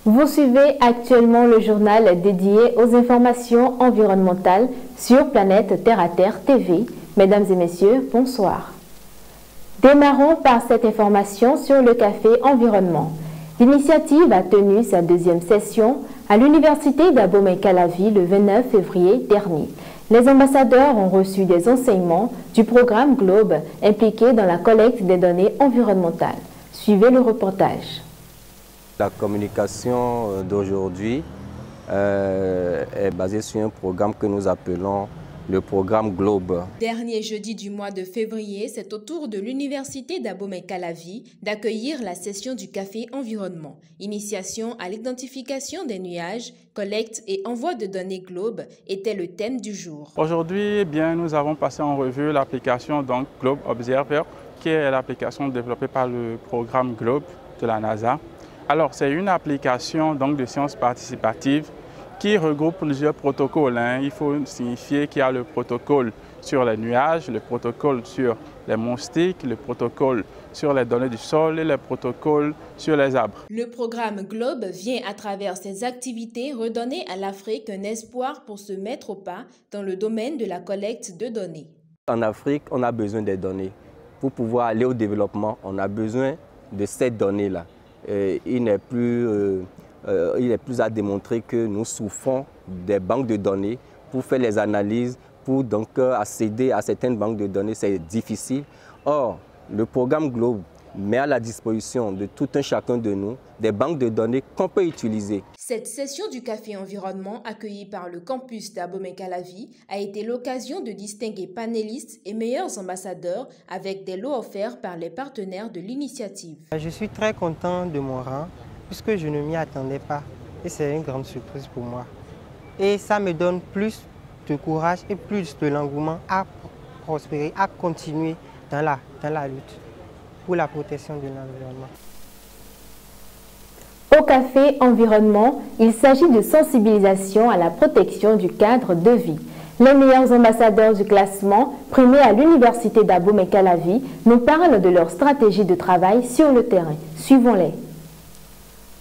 Vous suivez actuellement le journal dédié aux informations environnementales sur Planète Terre à Terre TV. Mesdames et messieurs, bonsoir. Démarrons par cette information sur le café environnement. L'initiative a tenu sa deuxième session à l'université d'Abomey-Calavi le 29 février dernier. Les ambassadeurs ont reçu des enseignements du programme Globe impliqué dans la collecte des données environnementales. Suivez le reportage. La communication d'aujourd'hui est basée sur un programme que nous appelons le programme Globe. Dernier jeudi du mois de février, c'est au tour de l'université d'Abomey-Calavi d'accueillir la session du café environnement. Initiation à l'identification des nuages, collecte et envoi de données Globe était le thème du jour. Aujourd'hui, nous avons passé en revue l'application Globe Observer, qui est l'application développée par le programme Globe de la NASA. Alors, c'est une application de sciences participatives qui regroupe plusieurs protocoles. Il faut signifier qu'il y a le protocole sur les nuages, le protocole sur les moustiques, le protocole sur les données du sol et le protocole sur les arbres. Le programme Globe vient à travers ses activités redonner à l'Afrique un espoir pour se mettre au pas dans le domaine de la collecte de données. En Afrique, on a besoin des données. Pour pouvoir aller au développement, on a besoin de ces données-là. Il n'est plus à démontrer que nous souffrons des banques de données pour faire les analyses, pour donc accéder à certaines banques de données, c'est difficile. Or, le programme Globe met à la disposition de tout un chacun de nous des banques de données qu'on peut utiliser. Cette session du café environnement accueillie par le campus d'Abomey-Calavi a été l'occasion de distinguer panélistes et meilleurs ambassadeurs avec des lots offerts par les partenaires de l'initiative. Je suis très content de mon rang puisque je ne m'y attendais pas et c'est une grande surprise pour moi. Et ça me donne plus de courage et plus de l'engouement à prospérer, à continuer dans la lutte pour la protection de l'environnement. Au café environnement, il s'agit de sensibilisation à la protection du cadre de vie. Les meilleurs ambassadeurs du classement, primés à l'université d'Abomey-Calavi, nous parlent de leur stratégie de travail sur le terrain. Suivons-les.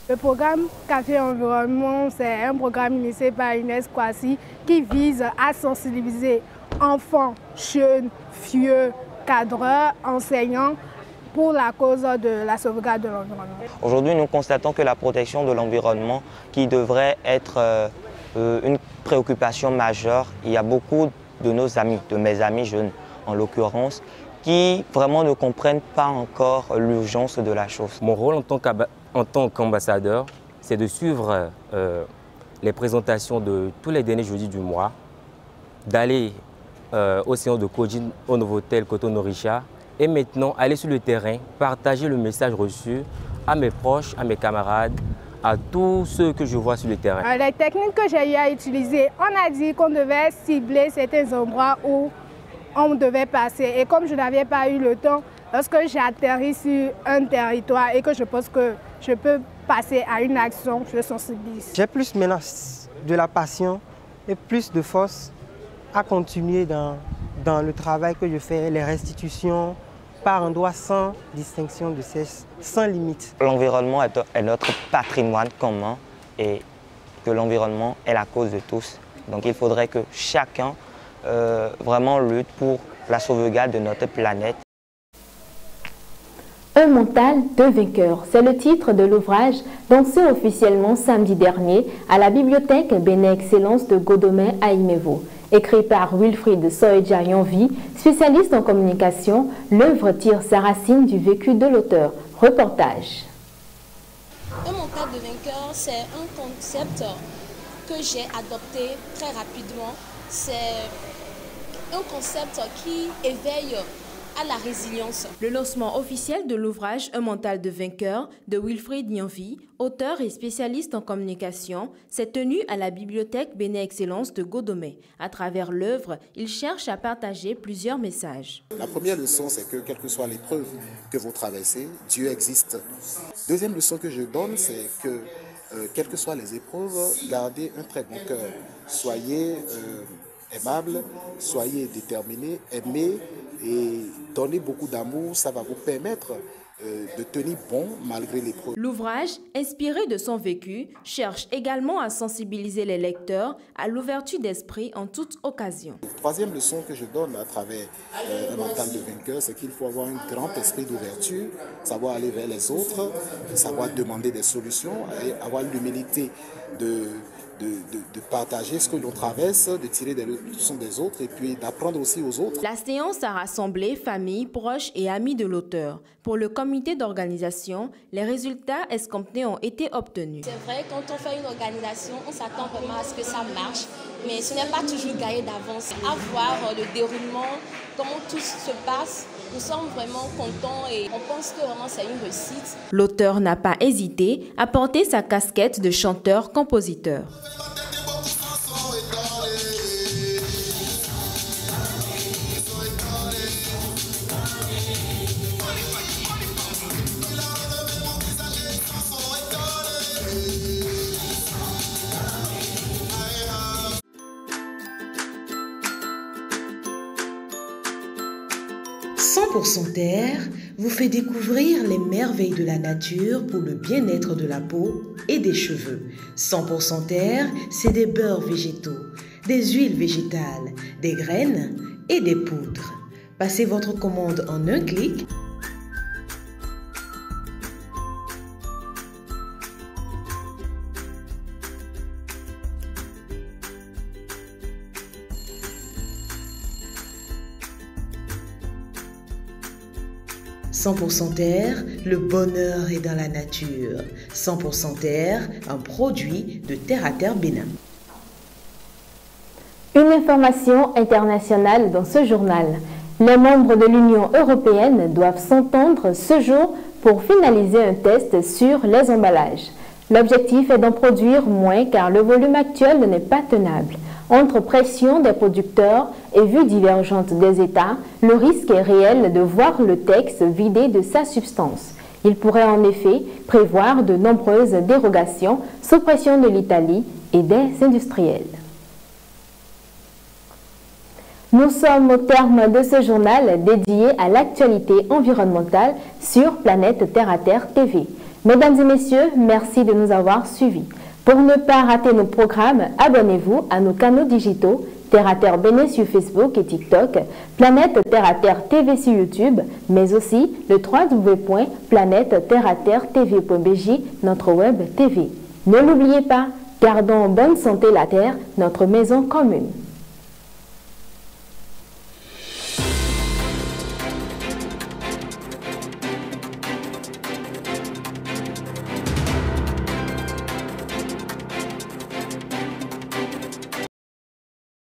Le programme Café Environnement, c'est un programme initié par Inès Kwasi qui vise à sensibiliser enfants, jeunes, vieux, cadreurs, enseignants pour la cause de la sauvegarde de l'environnement. Aujourd'hui, nous constatons que la protection de l'environnement, qui devrait être une préoccupation majeure, il y a beaucoup de nos amis, de mes amis jeunes en l'occurrence, qui vraiment ne comprennent pas encore l'urgence de la chose. Mon rôle en tant qu'ambassadeur, c'est de suivre les présentations de tous les derniers jeudis du mois, d'aller au séance de coaching au Novotel Cotonou-Richard et maintenant aller sur le terrain, partager le message reçu à mes proches, à mes camarades, à tous ceux que je vois sur le terrain. Les techniques que j'ai eu à utiliser, on a dit qu'on devait cibler certains endroits où on devait passer. Et comme je n'avais pas eu le temps, lorsque j'ai atterri sur un territoire et que je pense que je peux passer à une action, je sensibilise. J'ai plus maintenant de la passion et plus de force à continuer dans le travail que je fais, les restitutions par endroits sans distinction de sexe, sans limite. L'environnement est notre patrimoine commun et que l'environnement est la cause de tous. Donc il faudrait que chacun vraiment lutte pour la sauvegarde de notre planète. Un mental de vainqueur, c'est le titre de l'ouvrage lancé officiellement samedi dernier à la bibliothèque Béné Excellence de Godomey à Imevo. Écrit par Wilfried Soedja-Yanvi, spécialiste en communication, l'œuvre tire sa racine du vécu de l'auteur. Reportage. Un mental de vainqueur, c'est un concept que j'ai adopté très rapidement. C'est un concept qui éveille à la résilience. Le lancement officiel de l'ouvrage Un mental de vainqueur de Wilfried Yanvi, auteur et spécialiste en communication, s'est tenu à la bibliothèque Béné Excellence de Godomey. À travers l'œuvre, il cherche à partager plusieurs messages. La première leçon, c'est que quelle que soit l'épreuve que vous traversez, Dieu existe. Deuxième leçon que je donne, c'est que quelles que soient les épreuves, gardez un très bon cœur. Soyez aimable, soyez déterminé, aimez et donnez beaucoup d'amour. Ça va vous permettre de tenir bon malgré les problèmes. L'ouvrage, inspiré de son vécu, cherche également à sensibiliser les lecteurs à l'ouverture d'esprit en toute occasion. La troisième leçon que je donne à travers un mental de vainqueur, c'est qu'il faut avoir un grand esprit d'ouverture, savoir aller vers les autres, savoir demander des solutions et avoir l'humilité de partager ce que l'on traverse, de tirer des leçons des autres et puis d'apprendre aussi aux autres. La séance a rassemblé familles, proches et amis de l'auteur. Pour le comité d'organisation, les résultats escomptés ont été obtenus. C'est vrai, quand on fait une organisation, on s'attend vraiment à ce que ça marche, mais ce n'est pas toujours gagné d'avance. À voir le déroulement, comment tout se passe, nous sommes vraiment contents et on pense que vraiment c'est une réussite. L'auteur n'a pas hésité à porter sa casquette de chanteur-compositeur. 100% Terre vous fait découvrir les merveilles de la nature pour le bien-être de la peau et des cheveux. 100% Terre, c'est des beurres végétaux, des huiles végétales, des graines et des poudres. Passez votre commande en un clic. « 100% Terre, le bonheur est dans la nature. 100% Terre, un produit de Terre à Terre Bénin. » Une information internationale dans ce journal. Les membres de l'Union européenne doivent s'entendre ce jour pour finaliser un test sur les emballages. L'objectif est d'en produire moins car le volume actuel n'est pas tenable. Entre pression des producteurs et vues divergentes des États, le risque est réel de voir le texte vidé de sa substance. Il pourrait en effet prévoir de nombreuses dérogations sous pression de l'Italie et des industriels. Nous sommes au terme de ce journal dédié à l'actualité environnementale sur Planète Terre à Terre TV. Mesdames et messieurs, merci de nous avoir suivis. Pour ne pas rater nos programmes, abonnez-vous à nos canaux digitaux Terre à Terre Bénin sur Facebook et TikTok, Planète Terre à Terre TV sur YouTube, mais aussi le www.planète-terre-à-terre-tv.bj, notre web TV. Ne l'oubliez pas, gardons en bonne santé la Terre, notre maison commune.